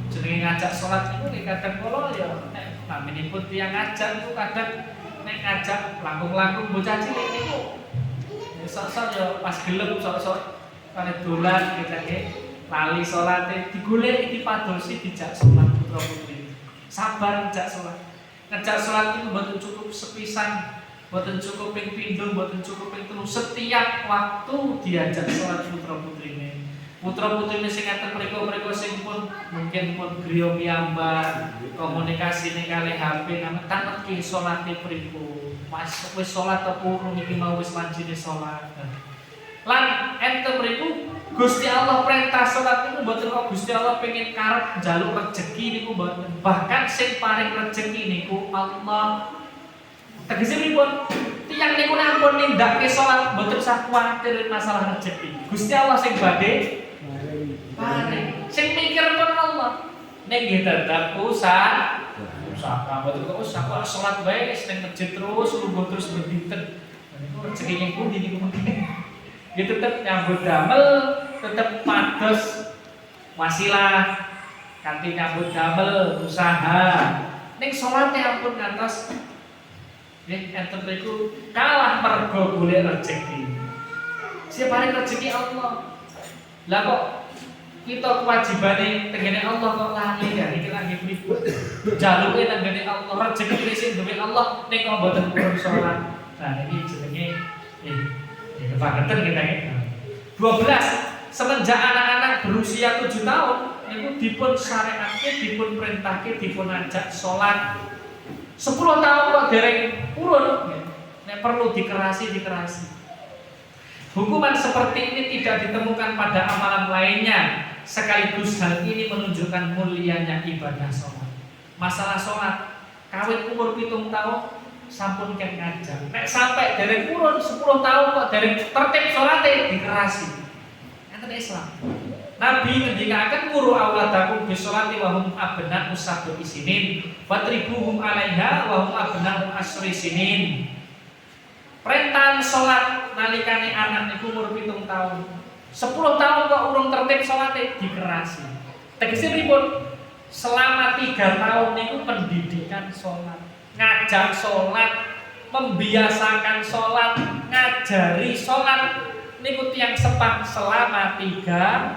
Jenenge ngajak sholat niku nggih kadang kala ya nek naminipun tiyang ngajak niku kadang nek ngajak langkung-langkung bocah cilik niku sok-sok ya pas gelem sok-sok kare dolan gitu lali salate digoleki dipadosi dijak sholat putra putri. Sabar ngajak sholat. Ngajak sholat itu mboten cukup sepisan, mboten cukup ping pindho, mboten cukup ping telu. Setiap waktu diajak sholat putra putrine. Putra putrine sing ngaten mereka sing pun mungkin pun griya piyambak, komunikasine kalih HP nang taneki salate pripun. Mas wis salat apa urung iki mau wis wancine salat. Lan enten mriku Gusti Allah perintah salat niku mboten kok Gusti Allah pengen karep njaluk rejeki niku mboten. Bahkan sing paring rejeki niku Allah. Tegese pripun? Tiyang niku ampun nindakake salat mboten usah kuwatir masalah rejeki. Gusti Allah sing badhe paring. Sing mikir pun Allah. Nek nggih tetep usaha mboten kok usah salat bae sing masjid terus lungguh terus berdinten. Niku rejeki ning pundi niku mungkin. Dia tetap nyambut damel, tetap pados wasilah, kanthi nyambut damel, usaha. Ning salate ampun ngantos nggih enten niku kalah mergo golek rejeki. Sing paring rejeki Allah. Lah kok kita kewajibane tengene Allah kok lali ya iki lagi pripun. Jaluke nang ngene Allah, rejeki sing duwe Allah ning kok mboten purun salat. Nah iki jenenge kebangetan kita ini. 12 semenjak anak-anak berusia 7 tahun itu dipun syariatke, dipun perintahke, dipun ajak sholat. 10 tahun kok dereng purun, nek perlu dikerasi. Hukuman seperti ini tidak ditemukan pada amalan lainnya. Sekaligus hal ini menunjukkan mulianya ibadah sholat. Masalah sholat, kawit umur 7 tahun sampun keng ngajak. Nek sampai dereng purun 10 tahun kok dereng tertib salate dikerasi. Enten Islam. Nabi ngendikaken muru auladakum bisolati wa hum abna'u sab'i sinin wa tribuhum 'alaiha wa hum abna'u asri sinin. Perintah salat nalikane anak niku umur 7 tahun. 10 tahun kok urung tertib salate dikerasi. Tegese pripun? Selama 3 tahun niku pendidikan salat. Ngajak sholat, membiasakan sholat, ngajari sholat niku tiyang sepah selama 3 tahun.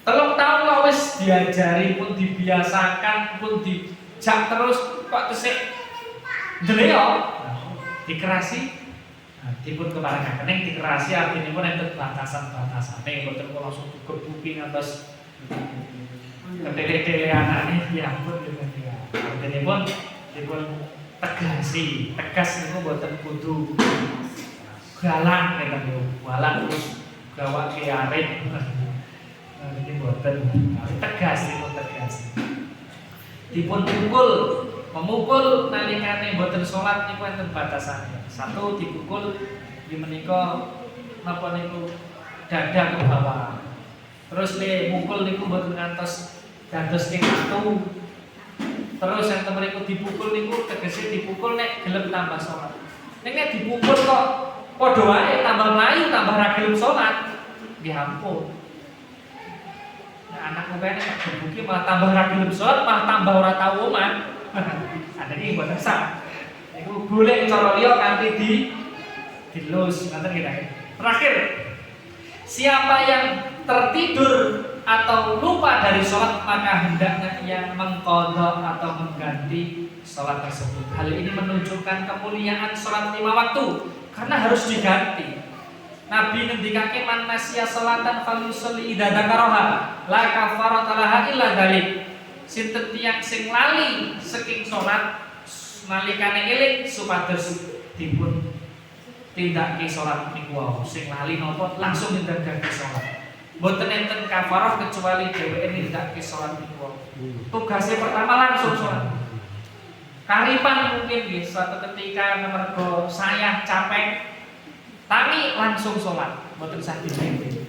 3 tahun kok wis diajari pun dibiasakan pun dijak terus kok tesih ndeleo dikerasi. Dipun keparengake ning dikerasi artine pun enten batasan-batasane mboten kok langsung digebuki ngantos ketele-tele anaknya ya ampun ya. Artinya pun tegas niku boten kudu galak nek galak terus gawak ki arep. Niki boten tegas. Dipun memukul nalikane boten salat niku enten batasane. 1 dipukul di menika napa niku dada ke bawah. Terus mukul niku boten ngantos dados ing atu. Terus yang temeriku dipukul niku tegese dipukul nek gelem tambah salat. Nek dipukul kok padha wae tambah mlayu tambah ra gelem salat. Nggih ampun. Nah, anakku kene tak gebuki malah tambah ra gelem salat, malah tambah ora tau omah. Ada iki mboten sah. Iku boleh cara liya kanthi dilus ngoten kita. Terakhir, siapa yang tertidur atau lupa dari sholat maka hendaknya ia mengqadha atau mengganti sholat tersebut. Hal ini menunjukkan kemuliaan sholat 5 waktu karena harus diganti. Nabi ngendikake man nasiya sholatan falyusolli idza dzakaraha la kafarata laha illa dzalik. Sinten tiyang sing lali saking sholat nalikane eling supados dipun tindake sholat niku wau. Sing lali napa langsung nindakake sholat. Mboten enten kafarah kecuali dheweke nindakake sholat niku wau. Tugasnya pertama langsung sholat. Karipan mungkin nggih suatu ketika mergo saya capek tangi langsung sholat, mboten sah diganti.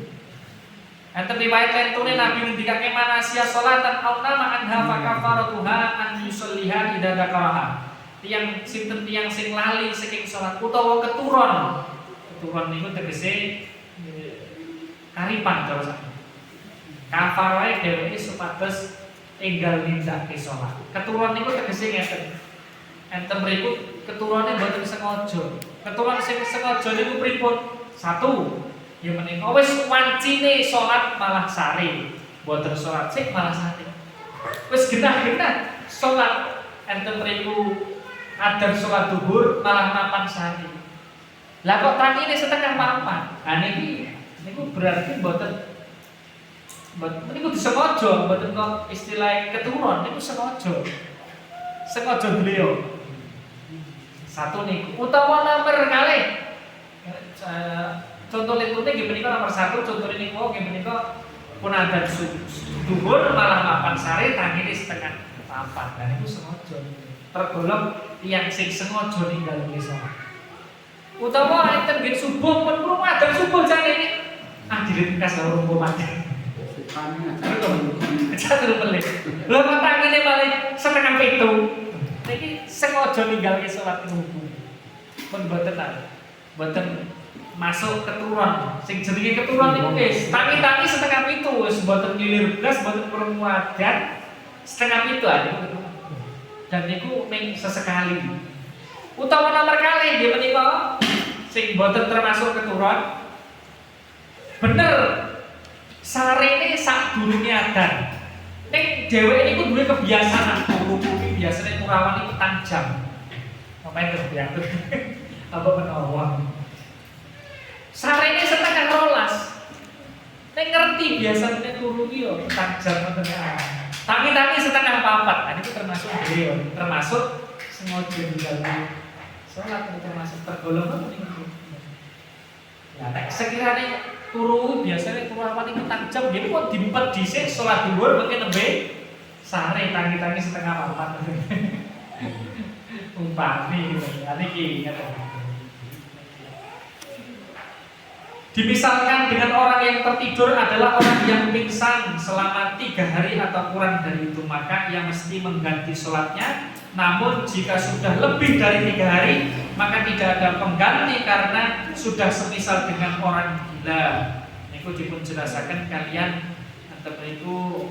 Enten riwayat lentune Nabi ngendikake manasya sholatan aw nama anha fa kafaratuha an yusolliha idza dzakaraha. Tiang sinten tiang sing lali saking sholat utawa keturun. Keturun niku tegese karipan cara sakit. Kafarahe dheweke supados enggal nindakake sholat. Keturun niku tegese ngeten. Enten mriku keturune mboten sengaja. Keturun sing sengaja niku pripun? Satu, ya menika wis wancine sholat malah sare. Mboten sholat sik malah sare. Wis genah-genah sholat enten mriku adhan sholat duhur malah mapan sare. Lah kok tangine setengah mapan. Nah niku berarti mboten niku disengaja, mboten kok istilah keturun niku sengaja. Sengaja beliau. Satu niku utawa nomor kalih. Contoh lintune nggih menika nomor 1, contoh niku nggih menika pun adhan duhur malah mapan sare tangine setengah mapan. Nah niku sengaja. Tergolong yang sing sengaja ninggal salat. Utawa enten nggih subuh pun krungu adzan subuh jane iki. Ah diringkas karo rumah mati. Catur pelit. Lha kok tangine malah setengah 7. Niki sengaja ninggalke salat subuh. Pun boten boten masuk keturun. Sing jenenge keturun niku wis tangi-tangi setengah 7 wis boten ngilir blas boten krungu adzan setengah 7 aja. Dan niku ming sesekali. Utawa nomor kalih nggih menika sing boten termasuk keturun. Bener sarene sadurunge adzan. Ning dheweke niku duwe kebiasaan turu kuwi biasane turawan niku tanjam. Ngapain kebiasaan? Apa menawa? Sarene setengah 12. Ning ngerti biasane turu ki yo tanjam ngoten ya. Tangi-tangi setengah 4. Niku termasuk beliau, termasuk sengaja ninggalke salat termasuk tergolong niku. Ya nek sekirane turu biasanya turawan itu tanjam jadi kok dimpet dhisik salat dhuwur mungkin nembe sare tangi-tangi setengah 4. Umpami gitu. Niki ngaten. Dimisalkan dengan orang yang tertidur adalah orang yang pingsan selama 3 hari atau kurang dari itu, maka ia mesti mengganti sholatnya. Namun jika sudah lebih dari 3 hari, maka tidak ada pengganti karena sudah semisal dengan orang gila. Niku dipun jelasaken kalian antara itu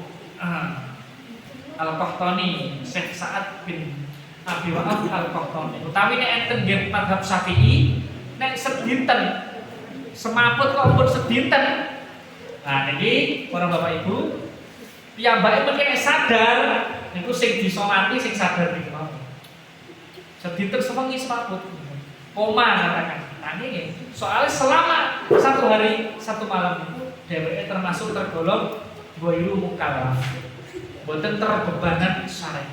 Al-Qahtani, Syekh Sa'ad bin Abi Wa'af Al-Qahtani. Utawi nek enten nggih mazhab Syafi'i, nek sedinten semaput kok pun sedinten. Nah niki para Bapak Ibu, piyambake mengke sadar niku sing disolati sing sadar niku. Sedinten sewengi semaput. Koma katakan. Nah niki soalnya selama 1 hari 1 malam itu dheweke termasuk tergolong ghairu mukallaf. Boten terbebanan syar'i.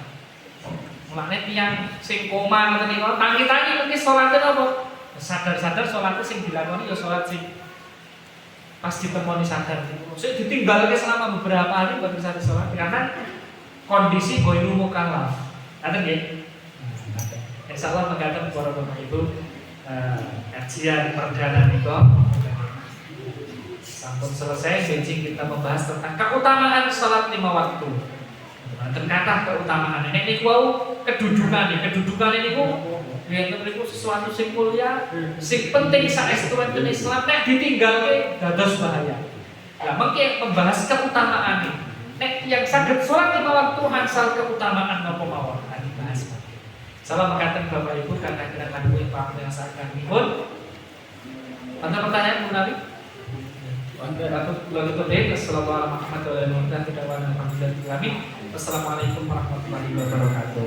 Mulane tiyang sing koma ngoten niku tangi-tangi mengki salate napa? Sadar-sadar sholatnya sing dilakoni ya sholat sing pas ditemoni sadar niku. Sik ditinggalke selama beberapa hari buat bisa sholat karena kondisi ghairu mukallaf. Ngaten nggih. Insyaallah mengatakan para Bapak Ibu kajian perdana niku sampun selesai. Benci kita membahas tentang keutamaan sholat 5 waktu. Terkata keutamaan ini niku wau kedudukan niku yen niku sesuatu sing mulia, sing penting saestu enten Islam nek ditinggalke dados bahaya. Lah mengki membahas keutamaan ini. yang saged sholat lima waktu hansal keutamaan napa mawon dibahas. Salam mekaten Bapak Ibu karena kena lagu yang sangat mihun. Ada pertanyaan Bu Nabi? Assalamualaikum warahmatullahi wabarakatuh.